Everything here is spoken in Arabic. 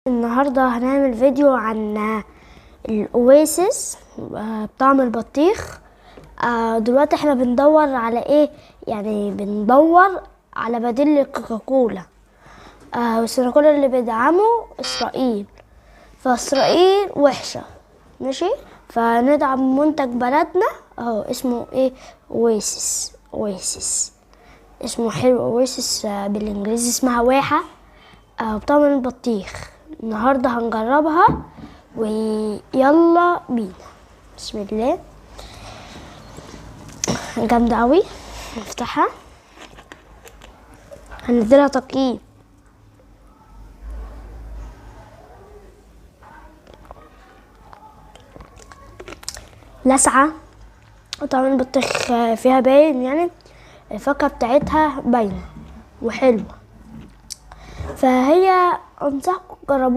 النهاردة هنعمل فيديو عن الأويسس بطعم البطيخ. دلوقتي احنا بندور على ايه؟ يعني بندور على بديل للكوكاكولا. والكوكاكولا اللي بيدعموا إسرائيل، فإسرائيل وحشة، ماشي؟ فندعم منتج بلدنا اهو، اسمه ايه؟ اويسس. اسمه حلو، اويسس بالانجليزي اسمها واحة بطعم البطيخ. النهاردة هنجربها ويلا بينا. بسم الله. جامدة اوي. نفتحها، هنديلها تقييم. لسعة، طعم البطيخ فيها باين، يعني الفاكهة بتاعتها باينة وحلوة، فهي انصحكم تجربوها.